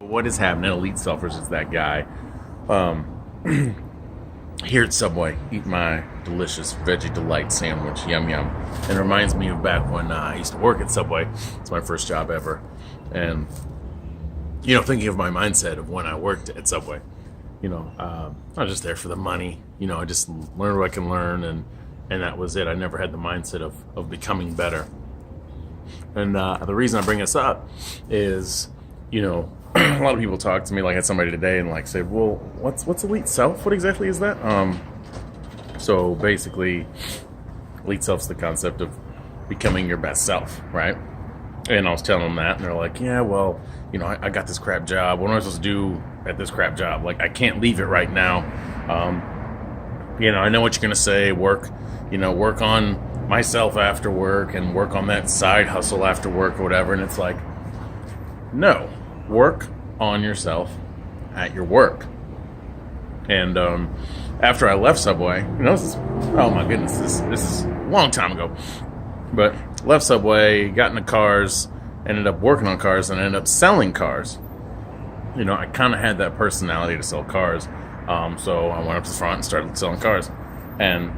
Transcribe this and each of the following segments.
What is happening? Elite Selfers is that guy. Here at Subway, eat my delicious Veggie Delight sandwich. Yum, yum. And it reminds me of back when I used to work at Subway. It's my first job ever. And, thinking of my mindset of when I worked at Subway, I was just there for the money. I just learned what I can learn, and that was it. I never had the mindset of becoming better. And the reason I bring this up is, a lot of people talk to me, like I had somebody today and say, well, what's elite self? What exactly is that? So basically, elite self's the concept of becoming your best self, right? And I was telling them that, and they're like, yeah, well, I got this crap job. What am I supposed to do at this crap job? I can't leave it right now. I know what you're going to say, work on myself after work and work on that side hustle after work or whatever. And it's like, no, work on yourself at your work. And after I left Subway, oh my goodness, this is a long time ago, but left Subway, got into cars, ended up working on cars, and ended up selling cars. I kind of had that personality to sell cars. So I went up to the front and started selling cars. And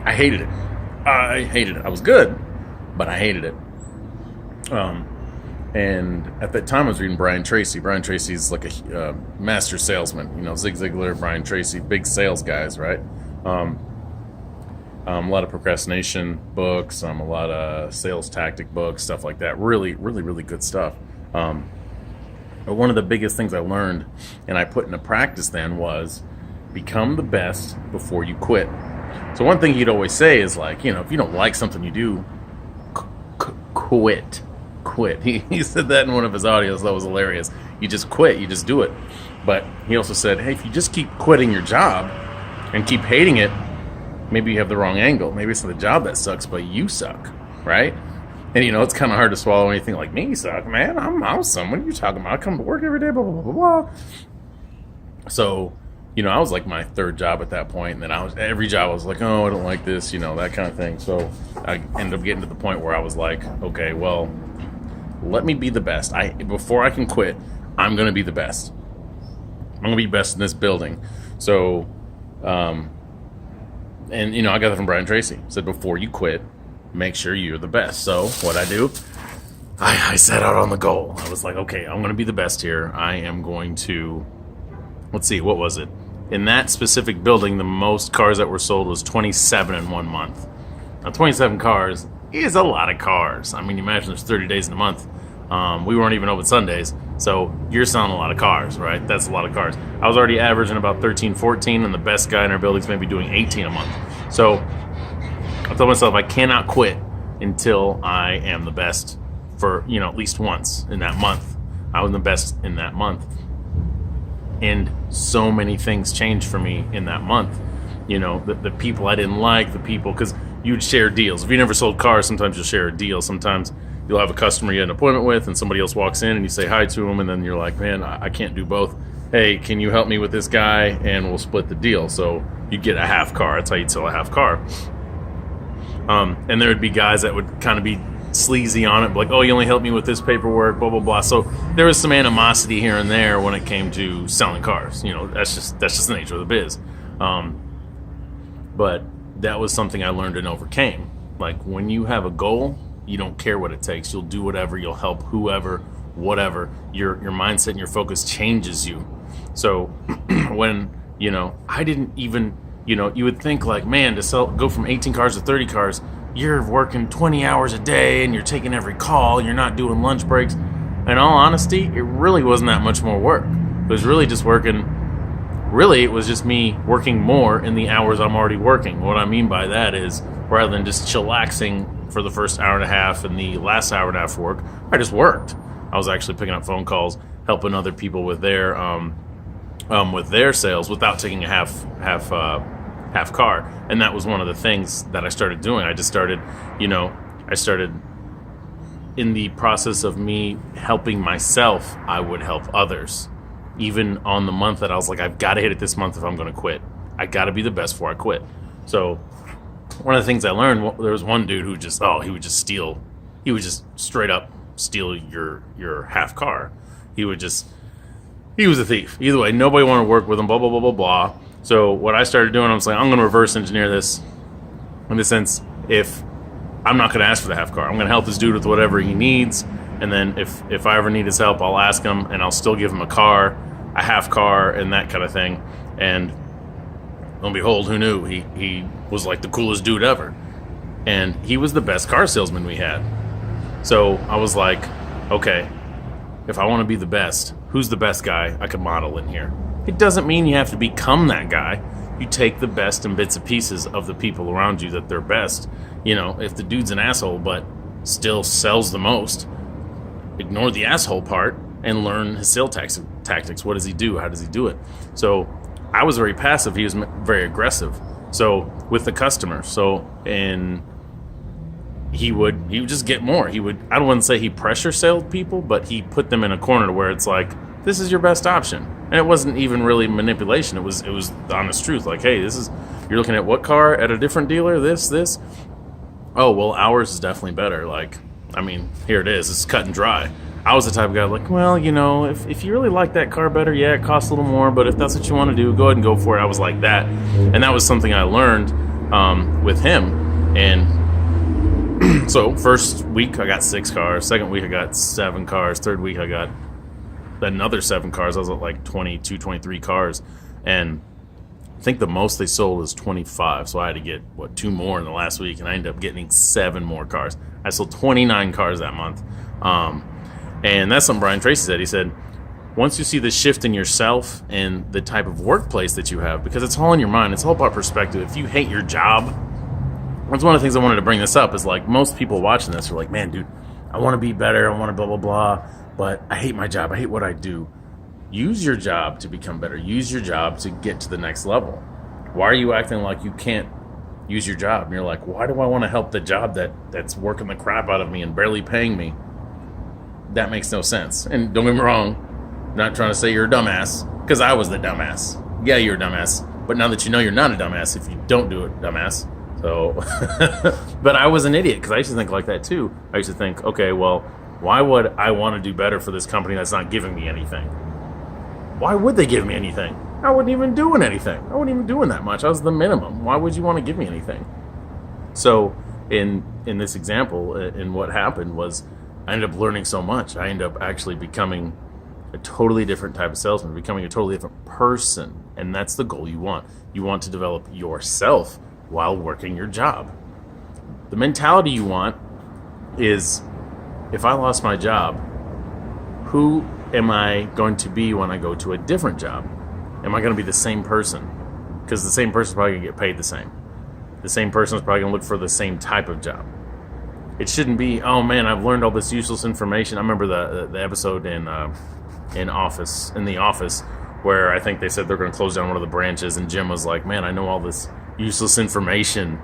I hated it. I was good, but I hated it. And at that time I was reading Brian Tracy. Brian Tracy's like a master salesman. Zig Ziglar, Brian Tracy, big sales guys, right? A lot of procrastination books, a lot of sales tactic books, stuff like that. Really, really, really good stuff. But one of the biggest things I learned and I put into practice then was become the best before you quit. So one thing he'd always say is if you don't like something you do, quit. He said that in one of his audios. That was hilarious. You just quit. You just do it. But he also said, hey, if you just keep quitting your job and keep hating it, maybe you have the wrong angle. Maybe it's not the job that sucks, but you suck, right? And, it's kind of hard to swallow when you think me suck, man. I'm awesome. What are you talking about? I come to work every day, blah, blah, blah, blah. So, I was my third job at that point. And then every job I was like, oh, I don't like this, that kind of thing. So I ended up getting to the point where I was like, okay, well, let me be the best. Before I can quit, I'm going to be the best. I'm going to be best in this building. So, I got that from Brian Tracy. He said, before you quit, make sure you're the best. So what I do, I set out on the goal. I was like, okay, I'm going to be the best here. I am going to, let's see, what was it? In that specific building, the most cars that were sold was 27 in 1 month. Now, 27 cars is a lot of cars. I mean, imagine there's 30 days in a month. We weren't even open Sundays. So you're selling a lot of cars, right? That's a lot of cars. I was already averaging about 13, 14, and the best guy in our building's maybe doing 18 a month. So I told myself I cannot quit until I am the best for, at least once in that month. I was the best in that month. And so many things changed for me in that month. The people I didn't like, the people, because you'd share deals. If you never sold cars, sometimes you'll share a deal. Sometimes you'll have a customer you had an appointment with and somebody else walks in and you say hi to them, and then you're like, man, I can't do both. Hey, can you help me with this guy? And we'll split the deal. So you get a half car. That's how you'd sell a half car. And there would be guys that would kind of be sleazy on it, like, oh, you only helped me with this paperwork, blah, blah, blah. So there was some animosity here and there when it came to selling cars. That's just the nature of the biz. But that was something I learned and overcame. When you have a goal, you don't care what it takes. You'll do whatever. You'll help whoever, whatever. Your mindset and your focus changes you. So when, I didn't even, you would think man, to go from 18 cars to 30 cars, you're working 20 hours a day and you're taking every call. You're not doing lunch breaks. In all honesty, it really wasn't that much more work. It was really just it was just me working more in the hours I'm already working. What I mean by that is, rather than just chillaxing for the first hour and a half and the last hour and a half of work, I just worked. I was actually picking up phone calls, helping other people with their sales without taking a half car. And that was one of the things that I started doing. I just started, I started in the process of me helping myself, I would help others. Even on the month that I was like, I've got to hit it this month if I'm going to quit. I got to be the best before I quit. So one of the things I learned, there was one dude who just, he would just straight up steal your half car. He would just he was a thief. Either way, nobody wanted to work with him, blah, blah, blah, blah, blah. So what I started doing, I was like, I'm going to reverse engineer this in the sense, if I'm not going to ask for the half car, I'm going to help this dude with whatever he needs. And then if I ever need his help, I'll ask him, and I'll still give him a car, a half car, and that kind of thing. And lo and behold, who knew? He was like the coolest dude ever. And he was the best car salesman we had. So I was like, okay, if I want to be the best, who's the best guy I can model in here? It doesn't mean you have to become that guy. You take the best and bits and pieces of the people around you that they're best. You know, if the dude's an asshole but still sells the most, ignore the asshole part and learn his sales tactics. What does he do? How does he do it? So I was very passive. He was very aggressive. So with the customer. He would just get more. I don't want to say he pressure saled people, but he put them in a corner where it's like, this is your best option. And it wasn't even really manipulation. It was the honest truth. Like, hey, you're looking at what car at a different dealer? This. Oh, well, ours is definitely better. Like, I mean, here it is. It's cut and dry. I was the type of guy like, well, you know, if you really like that car better, yeah, it costs a little more, but if that's what you want to do, go ahead and go for it. I was like that. And that was something I learned with him. And so first week I got 6 cars. Second week I got 7 cars. Third week I got another 7 cars. I was at like 22, 23 cars. And I think the most they sold was 25. So I had to get, 2 more in the last week. And I ended up getting 7 more cars. I sold 29 cars that month. And that's something Brian Tracy said. He said, once you see the shift in yourself and the type of workplace that you have, because it's all in your mind, it's all about perspective. If you hate your job, that's one of the things I wanted to bring this up, is like most people watching this are like, man, dude, I want to be better. I want to blah, blah, blah, but I hate my job. I hate what I do. Use your job to become better. Use your job to get to the next level. Why are you acting like you can't use your job? And you're like, why do I want to help the job that's working the crap out of me and barely paying me? That makes no sense. And don't get me wrong, I'm not trying to say you're a dumbass, because I was the dumbass. Yeah, you're a dumbass. But now that you know you're not a dumbass, if you don't do it, dumbass. So, but I was an idiot, because I used to think like that too. I used to think, okay, well, why would I want to do better for this company that's not giving me anything? Why would they give me anything? I wasn't even doing anything. I wasn't even doing that much. I was the minimum. Why would you want to give me anything? So in this example, and what happened was I ended up learning so much. I ended up actually becoming a totally different type of salesman, becoming a totally different person. And that's the goal you want. You want to develop yourself while working your job. The mentality you want is, if I lost my job, who am I going to be when I go to a different job? Am I going to be the same person? Because the same person is probably going to get paid the same. The same person is probably going to look for the same type of job. It shouldn't be, oh man, I've learned all this useless information. I remember the episode in The Office, where I think they said they're going to close down one of the branches, and Jim was like, man, I know all this useless information.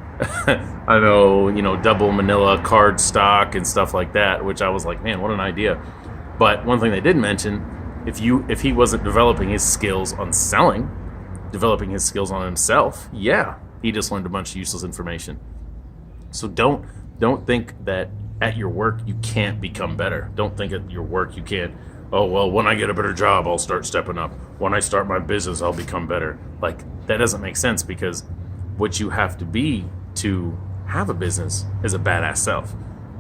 I know, double manila card stock and stuff like that, which I was like, man, what an idea. But one thing they did mention, if he wasn't developing his skills on selling, developing his skills on himself, yeah, he just learned a bunch of useless information. So don't think that at your work you can't become better. Don't think at your work you can't, oh, well, when I get a better job, I'll start stepping up. When I start my business, I'll become better. Like, that doesn't make sense, because what you have to be to have a business is a badass self.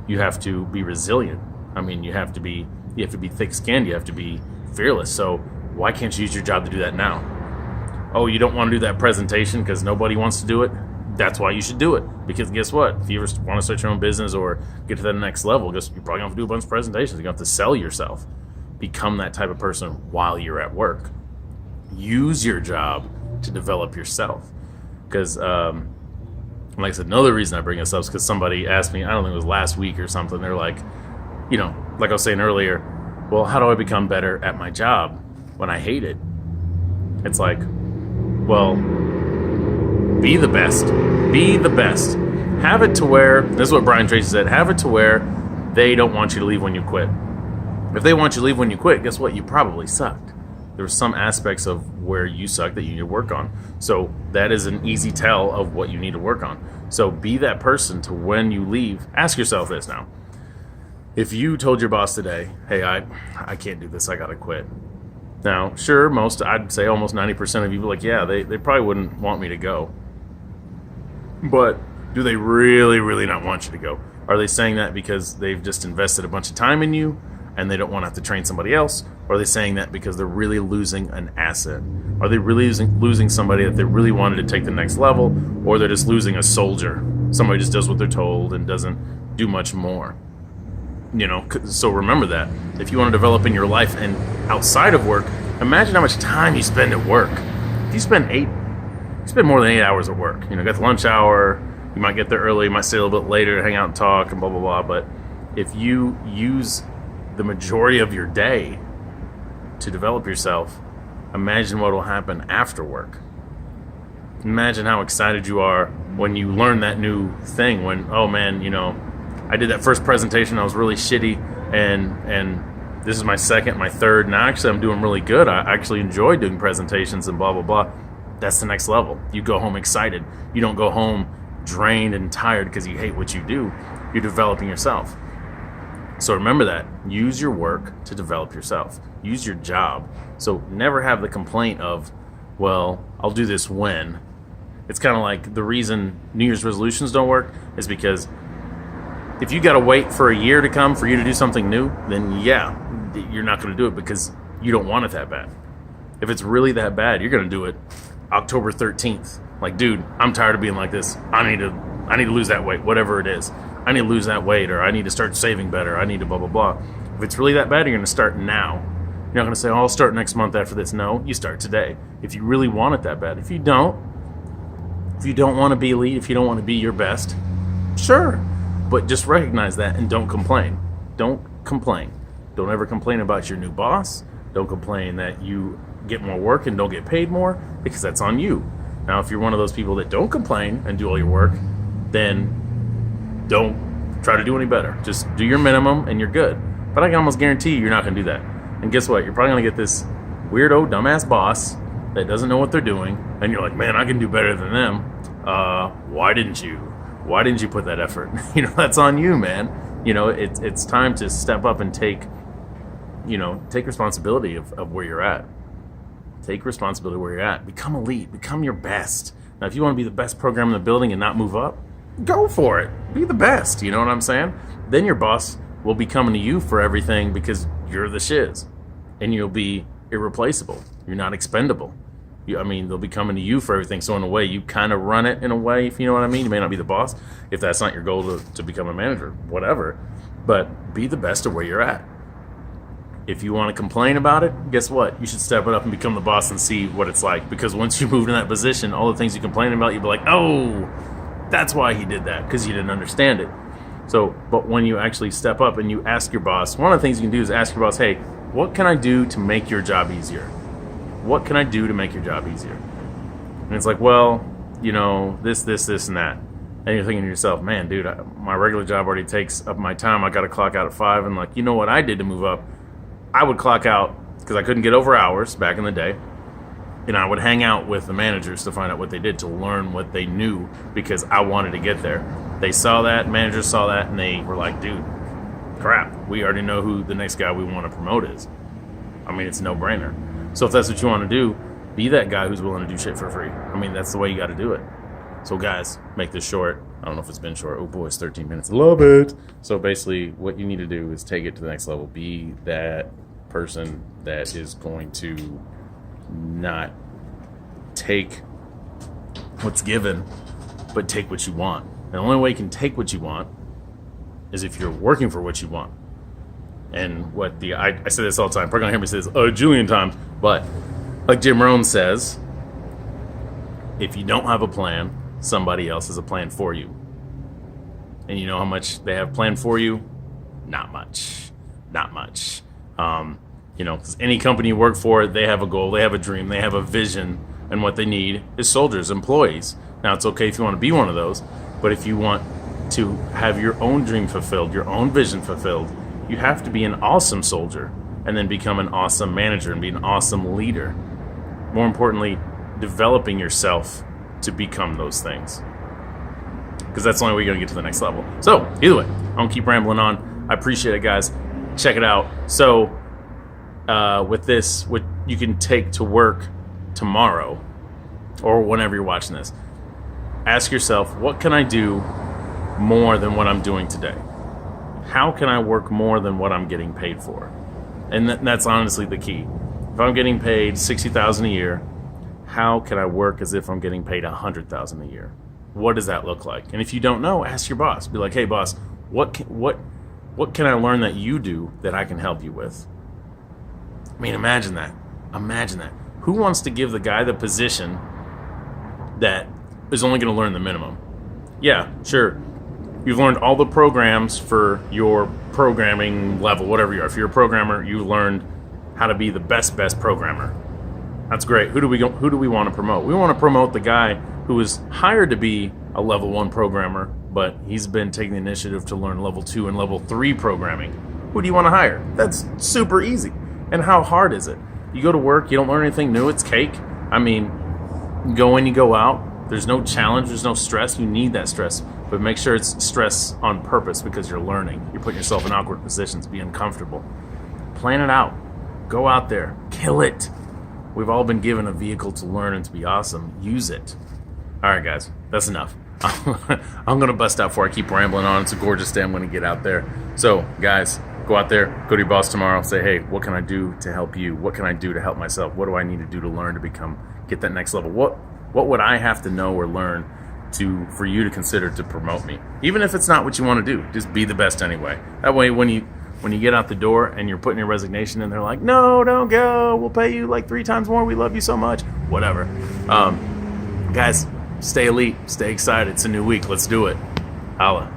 You have to be resilient. I mean, you have to be thick-skinned. You have to be fearless. So why can't you use your job to do that now? Oh, you don't want to do that presentation because nobody wants to do it? That's why you should do it. Because guess what? If you ever want to start your own business or get to that next level, you're probably going to have to do a bunch of presentations. You're going to have to sell yourself. Become that type of person while you're at work. Use your job to develop yourself. Because, like I said, another reason I bring this up is because somebody asked me, I don't think it was last week or something, they're like, like I was saying earlier, well, how do I become better at my job when I hate it? It's like, well, be the best. Be the best. Have it to where, this is what Brian Tracy said, have it to where they don't want you to leave when you quit. If they want you to leave when you quit, guess what? You probably sucked. There were some aspects of where you suck that you need to work on. So that is an easy tell of what you need to work on. So be that person to when you leave. Ask yourself this now. If you told your boss today, hey, I can't do this, I gotta quit. Now, sure, I'd say almost 90% of you like, yeah, they probably wouldn't want me to go. But do they really, really not want you to go? Are they saying that because they've just invested a bunch of time in you and they don't want to have to train somebody else? Or are they saying that because they're really losing an asset? Are they really losing somebody that they really wanted to take the next level? Or they're just losing a soldier? Somebody just does what they're told and doesn't do much more. So remember that. If you want to develop in your life and outside of work, imagine how much time you spend at work. If you spend more than 8 hours at work. Got the lunch hour, you might get there early, you might stay a little bit later to hang out and talk and blah, blah, blah. But if you use the majority of your day to develop yourself, imagine what will happen after work. Imagine how excited you are when you learn that new thing. When, oh man, I did that first presentation, I was really shitty, and this is my second, my third, and actually I'm doing really good. I actually enjoy doing presentations and blah, blah, blah. That's the next level. You go home excited. You don't go home drained and tired because you hate what you do. You're developing yourself. So remember that. Use your work to develop yourself. Use your job. So never have the complaint of, well, I'll do this when. It's kind of like the reason New Year's resolutions don't work is because if you got to wait for a year to come for you to do something new, then yeah, you're not going to do it because you don't want it that bad. If it's really that bad, you're going to do it October 13th. Like, dude, I'm tired of being like this. I need to lose that weight, whatever it is. I need to lose that weight, or I need to start saving better. I need to blah, blah, blah. If it's really that bad, you're going to start now. You're not going to say, oh, I'll start next month after this. No, you start today. If you really want it that bad. If you don't want to be elite, if you don't want to be your best, sure. But just recognize that and don't complain. Don't complain. Don't ever complain about your new boss. Don't complain that you get more work and don't get paid more, because that's on you. Now, if you're one of those people that don't complain and do all your work, then don't try to do any better. Just do your minimum and you're good. But I can almost guarantee you're not going to do that. And guess what? You're probably going to get this weirdo, dumbass boss that doesn't know what they're doing, and you're like, man, I can do better than them. Why didn't you? Why didn't you put that effort? That's on you, man. It's time to step up and take responsibility of where you're at. Take responsibility where you're at. Become elite. Become your best. Now, if you want to be the best program in the building and not move up, go for it. Be the best. You know what I'm saying? Then your boss will be coming to you for everything because you're the shiz. And you'll be irreplaceable. You're not expendable. They'll be coming to you for everything. So in a way, you kind of run it in a way, if you know what I mean. You may not be the boss if that's not your goal to become a manager, whatever. But be the best of where you're at. If you want to complain about it, guess what? You should step it up and become the boss and see what it's like. Because once you move in that position, all the things you complain about, you'll be like, oh, that's why he did that, because you didn't understand it. But when you actually step up and you ask your boss, one of the things you can do is ask your boss, hey, what can I do to make your job easier? What can I do to make your job easier? And it's like, well, this, and that. And you're thinking to yourself, man, dude, my regular job already takes up my time. I got to clock out at 5. And like, you know what I did to move up? I would clock out because I couldn't get over hours back in the day. And I would hang out with the managers to find out what they did, to learn what they knew, because I wanted to get there. They saw that, managers saw that, and they were like, dude, crap, we already know who the next guy we want to promote is. It's a no-brainer. So if that's what you want to do, be that guy who's willing to do shit for free. That's the way you got to do it. So guys, make this short. I don't know if it's been short. Oh boy, it's 13 minutes. Love it. So basically what you need to do is take it to the next level. Be that person that is going to not take what's given, but take what you want. And the only way you can take what you want is if you're working for what you want. And I say this all the time. Probably gonna hear me say this a jillion times, but like Jim Rohn says, if you don't have a plan, somebody else has a plan for you. And you know how much they have planned for you? Not much. Because any company you work for, they have a goal, they have a dream, they have a vision, and what they need is soldiers, employees. Now, it's okay if you want to be one of those, but if you want to have your own dream fulfilled, your own vision fulfilled, you have to be an awesome soldier and then become an awesome manager and be an awesome leader. More importantly, developing yourself to become those things. Because that's the only way you're going to get to the next level. So, either way, I don't keep rambling on. I appreciate it, guys. Check it out. So, with you can take to work tomorrow or whenever you're watching this. Ask yourself, what can I do more than what I'm doing today? How can I work more than what I'm getting paid for? And that's honestly the key. If I'm getting paid $60,000 a year, how can I work as if I'm getting paid $100,000 a year? What does that look like? And if you don't know, ask your boss. Be like, hey boss, what can I learn that you do that I can help you with? I mean, imagine that. Imagine that. Who wants to give the guy the position that is only going to learn the minimum? Yeah, sure. You've learned all the programs for your programming level, whatever you are. If you're a programmer, you learned how to be the best programmer. That's great. Who do we want to promote? We want to promote the guy who was hired to be a level 1 programmer, but he's been taking the initiative to learn level 2 and level 3 programming. Who do you want to hire? That's super easy. And how hard is it? You go to work, you don't learn anything new, it's cake. I mean, you go in, you go out. There's no challenge, there's no stress. You need that stress. But make sure it's stress on purpose because you're learning. You're putting yourself in awkward positions, be uncomfortable. Plan it out. Go out there. Kill it. We've all been given a vehicle to learn and to be awesome. Use it. All right, guys. That's enough. I'm going to bust out before I keep rambling on. It's a gorgeous day. I'm going to get out there. So, guys, go out there. Go to your boss tomorrow. Say, hey, what can I do to help you? What can I do to help myself? What do I need to do to learn to get that next level? What would I have to know or learn for you to consider to promote me? Even if it's not what you want to do, just be the best anyway. That way, when you get out the door and you're putting your resignation in, they're like, no, don't go. We'll pay you like 3 times more. We love you so much. Whatever. Guys, stay elite. Stay excited. It's a new week. Let's do it. Holla.